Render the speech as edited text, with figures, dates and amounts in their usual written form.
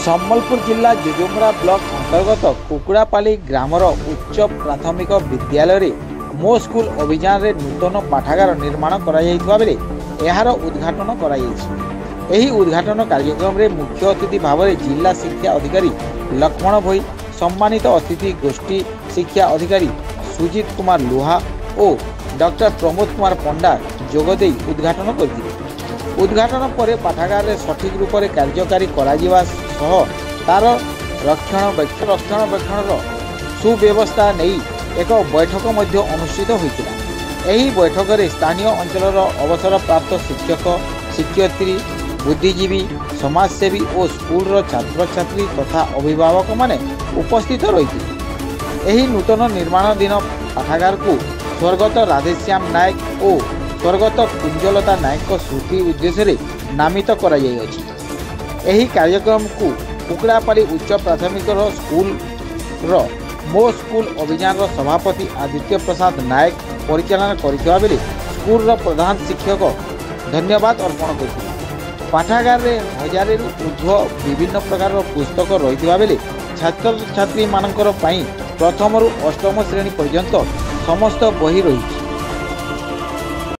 ସମ୍ବଲପୁର ଜିଲ୍ଲା ଜୁଜୁମରା ବ୍ଲକ ଅନ୍ତର୍ଗତ କୁକୁଡ଼ାପାଲି ଗ୍ରାମର ଉଚ୍ଚ ପ୍ରାଥମିକ ବିଦ୍ୟାଳୟରେ ମୋ ସ୍କୁଲ ଅଭିଯାନରେ ନୂତନ ପାଠାଗାର ନିର୍ମାଣ କରାଯାଇଥିବା ବେଳେ ଏହାର ଉଦ୍ଘାଟନ କରାଯାଇଛି। ଏହି ଉଦ୍ଘାଟନ କାର୍ଯ୍ୟକ୍ରମରେ ମୁଖ୍ୟ ଅତିଥି ଭାବରେ ଜିଲ୍ଲା ଶିକ୍ଷା ଅଧିକାରୀ ଲକ୍ଷ୍ମଣ ଭୋଇ, ସମ୍ମାନିତ ଅତିଥି ଗୋଷ୍ଠୀ ଶିକ୍ଷା ଅଧିକାରୀ ସୁଜିତ କୁମାର ଲୁହା ଓ ଡକ୍ଟର ପ୍ରମୋଦ କୁମାର ପଣ୍ଡା ଯୋଗଦେଇ ଉଦ୍ଘାଟନ କରିଥିଲେ। ଉଦ୍ଘାଟନ ପରେ ପାଠାଗାରରେ ସଠିକ ରୂପରେ କାର୍ଯ୍ୟକାରୀ କରାଯିବା ସହ ତାର ରକ୍ଷଣାବେକ୍ଷଣର ସୁବ୍ୟବସ୍ଥା ନେଇ ଏକ ବୈଠକ ମଧ୍ୟ ଅନୁଷ୍ଠିତ ହୋଇଥିଲା। ଏହି ବୈଠକରେ ସ୍ଥାନୀୟ ଅଞ୍ଚଳର ଅବସରପ୍ରାପ୍ତ ଶିକ୍ଷକ, ଶିକ୍ଷୟିତ୍ରୀ, ବୁଦ୍ଧିଜୀବୀ, ସମାଜସେବୀ ଓ ସ୍କୁଲର ଛାତ୍ରଛାତ୍ରୀ ତଥା ଅଭିଭାବକମାନେ ଉପସ୍ଥିତ ରହିଥିଲେ। ଏହି ନୂତନ ନିର୍ମାଣାଧୀନ ପାଠାଗାରକୁ ସ୍ୱର୍ଗତ ରାଧେଶ୍ୟାମ ନାୟକ ଓ ସ୍ୱର୍ଗତ କୁଞ୍ଜଲତା ନାୟକଙ୍କ ସ୍ମୃତି ଉଦ୍ଦେଶ୍ୟରେ ନାମିତ କରାଯାଇଅଛି। ଏହି କାର୍ଯ୍ୟକ୍ରମକୁ କୁକୁଡ଼ାପାଲି ଉଚ୍ଚ ପ୍ରାଥମିକ ସ୍କୁଲର ମୋ ସ୍କୁଲ ଅଭିଯାନର ସଭାପତି ଆଦିତ୍ୟ ପ୍ରସାଦ ନାୟକ ପରିଚାଳନା କରିଥିବା ବେଳେ ସ୍କୁଲର ପ୍ରଧାନ ଶିକ୍ଷକ ଧନ୍ୟବାଦ ଅର୍ପଣ କରିଥିଲେ। ପାଠାଗାରରେ 1000ରୁ ଊର୍ଦ୍ଧ୍ୱ ବିଭିନ୍ନ ପ୍ରକାରର ପୁସ୍ତକ ରହିଥିବା ବେଳେ ଛାତ୍ରଛାତ୍ରୀମାନଙ୍କର ପାଇଁ ପ୍ରଥମରୁ ଅଷ୍ଟମ ଶ୍ରେଣୀ ପର୍ଯ୍ୟନ୍ତ ସମସ୍ତ ବହି ରହିଛି।